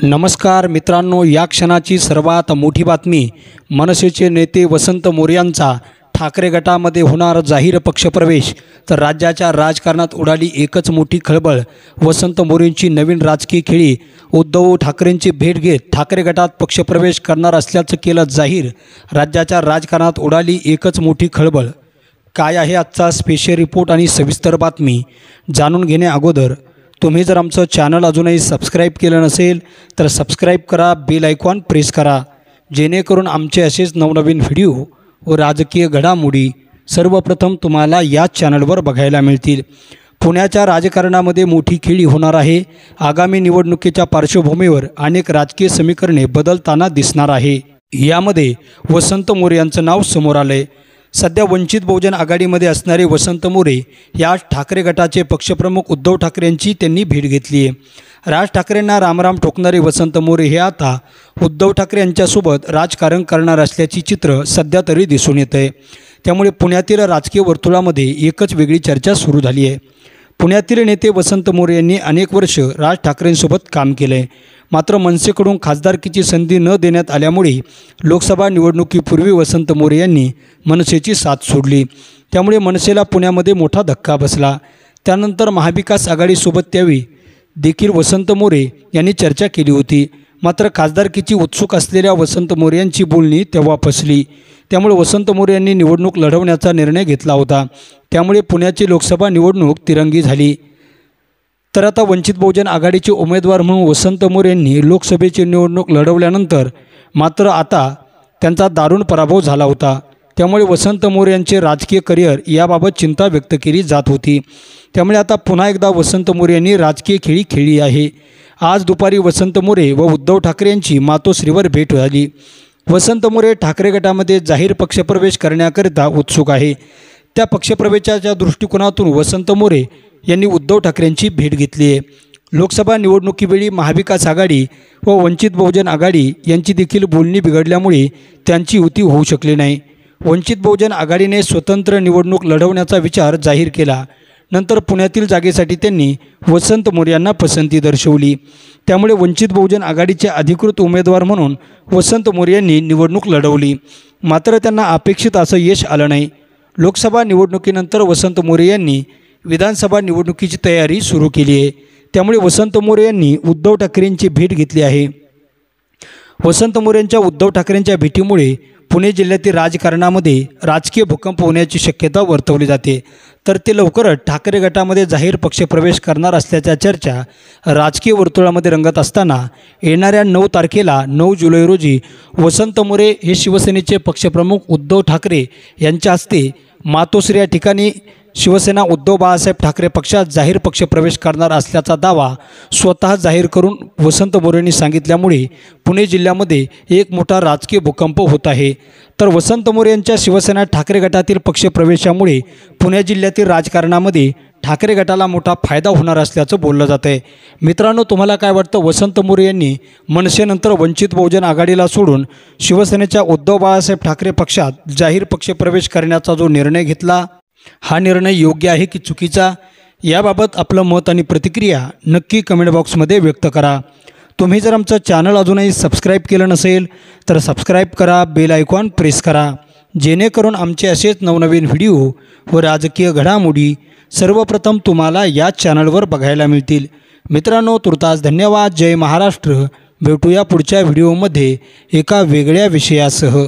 नमस्कार मित्रांनो, या क्षणाची सर्वात मोठी बातमी। मनसेचे नेते वसंत मोरे यांचा ठाकरे गटामध्ये होणार जाहीर पक्षप्रवेश। तर राज्याच्या राजकारणात उडाली एकच मोठी खळबळ। वसंत मोरेंची नवीन राजकीय खेळी। उद्धव ठाकरेंची भेट घेत ठाकरे गटात पक्षप्रवेश करणार असल्याचं केलं जाहीर। राज्याच्या राजकारणात उडाली एकच मोठी खळबळ। काय आहे आजचा स्पेशल रिपोर्ट आणि सविस्तर बातमी जाणून घेणे अगोदर तुम्ही जर आमचं चॅनल अजूनही सबस्क्राईब केलं नसेल तर सबस्क्राईब करा, बेल आयकॉन प्रेस करा, जेणेकरून आमचे असेच नवनवीन व्हिडिओ व राजकीय घडामोडी सर्वप्रथम तुम्हाला या चॅनलवर बघायला मिळतील। पुण्याच्या राजकारणामध्ये मोठी खेळी होणार आहे। आगामी निवडणुकीच्या पार्श्वभूमीवर अनेक राजकीय समीकरणे बदलताना दिसणार आहे। यामध्ये वसंत मोरे यांचं नाव समोर आलंय। सध्या वंचित बहुजन आघाडीमध्ये असणारे वसंत मोरे या ठाकरे गटाचे पक्षप्रमुख उद्धव ठाकरे यांची त्यांनी भेट घेतली आहे। राज ठाकरेंना रामराम ठोकणारे वसंत मोरे हे आता उद्धव ठाकरे यांच्यासोबत राजकारण करणार असल्याची चित्र सध्या तरी दिसून येत आहे। त्यामुळे पुण्यातील राजकीय वर्तुळामध्ये एकच वेगळी चर्चा सुरू झाली आहे। पुण्यातील नेते वसंत मोरे यांनी अनेक वर्ष राज ठाकरेंसोबत काम केलं आहे। मात्र मनसेकडून खासदारकीची संधी न देण्यात आल्यामुळे लोकसभा निवडणुकीपूर्वी वसंत मोरे यांनी मनसेची साथ सोडली। त्यामुळे मनसेला पुण्यामध्ये मोठा धक्का बसला। त्यानंतर महाविकास आघाडीसोबत त्यावेळी देखील वसंत मोरे यांनी चर्चा केली होती। मात्र खासदारकीची उत्सुक असलेल्या वसंत मोरे यांची बोलणी तेव्हा फसली। त्यामुळे वसंत मोरे यांनी निवडणूक लढवण्याचा निर्णय घेतला होता। त्यामुळे पुण्याची लोकसभा निवडणूक तिरंगी झाली। तर आता वंचित बहुजन आघाडीचे उमेदवार म्हणून वसंत मोरे यांनी लोकसभेची निवडणूक लढवल्यानंतर मात्र आता त्यांचा दारुण पराभव झाला होता। त्यामुळे वसंत मोरे यांचे राजकीय करिअर याबाबत चिंता व्यक्त केली जात होती। त्यामुळे आता पुन्हा एकदा वसंत मोरे यांनी राजकीय खेळी खेळली आहे। आज दुपारी वसंत मोरे व उद्धव ठाकरे यांची मातोश्रीवर भेट झाली। वसंत मोरे ठाकरे गटामध्ये जाहीर पक्षप्रवेश करण्याकरिता उत्सुक आहे। त्या पक्षप्रवेशाच्या दृष्टिकोनातून वसंत मोरे यांनी उद्धव ठाकरेंची भेट घेतली आहे। लोकसभा निवडणुकीवेळी महाविकास आघाडी व वंचित बहुजन आघाडी यांची देखील बोलणी बिघडल्यामुळे त्यांची युती होऊ शकली नाही। वंचित बहुजन आघाडीने स्वतंत्र निवडणूक लढवण्याचा विचार जाहीर केला। नंतर पुण्यातील जागेसाठी त्यांनी वसंत मोरे यांना पसंती दर्शवली। त्यामुळे वंचित बहुजन आघाडीचे अधिकृत उमेदवार म्हणून वसंत मोरे यांनी निवडणूक लढवली। मात्र त्यांना अपेक्षित असं यश आलं नाही। लोकसभा निवडणुकीनंतर वसंत मोरे यांनी विधानसभा निवडणुकीची तयारी सुरू केली आहे। त्यामुळे वसंत मोरे यांनी उद्धव ठाकरेंची भेट घेतली आहे। वसंत मोरेंच्या उद्धव ठाकरेंच्या भेटीमुळे पुणे जिल्ह्यातील राजकारणामध्ये राजकीय भूकंप होण्याची शक्यता वर्तवली जाते। तर ते लवकरच ठाकरे गटामध्ये जाहीर पक्षप्रवेश करणार असल्याच्या चर्चा राजकीय वर्तुळामध्ये रंगत असताना येणाऱ्या 9 तारखेला 9 जुलै रोजी वसंत मोरे हे शिवसेनेचे पक्षप्रमुख उद्धव ठाकरे यांच्या हस्ते मातोश्री या ठिकाणी शिवसेना उद्धव बाळासाहेब ठाकरे पक्षात जाहीर पक्षप्रवेश करणार असल्याचा दावा स्वतः जाहीर करून वसंत मोरेंनी सांगितल्यामुळे पुणे जिल्ह्यामध्ये एक मोठा राजकीय भूकंप होत आहे। तर वसंत मोरे यांच्या शिवसेना ठाकरे गटातील पक्षप्रवेशामुळे पुणे जिल्ह्यातील राजकारणामध्ये ठाकरे गटाला मोठा फायदा होणार असल्याचं बोललं जात आहे। मित्रांनो, तुम्हाला काय वाटतं? वसंत मोरे यांनी मनसेनंतर वंचित बहुजन आघाडीला सोडून शिवसेनेच्या उद्धव बाळासाहेब ठाकरे पक्षात जाहीर पक्षप्रवेश करण्याचा जो निर्णय घेतला, हा निर्णय योग्य आहे की चुकीचा? याबाबत आपलं मत आणि प्रतिक्रिया नक्की कमेंट बॉक्समध्ये व्यक्त करा। तुम्ही जर आमचं चॅनल अजूनही सबस्क्राईब केलं नसेल तर सबस्क्राईब करा, बेल आयकॉन प्रेस करा, जेणेकरून आमचे असेच नवनवीन व्हिडिओ व राजकीय घडामोडी सर्वप्रथम तुम्हाला या चॅनलवर बघायला मिळतील। मित्रांनो, तुर्तास धन्यवाद। जय महाराष्ट्र। भेटूया पुढच्या व्हिडिओमध्ये एका वेगळ्या विषयासह।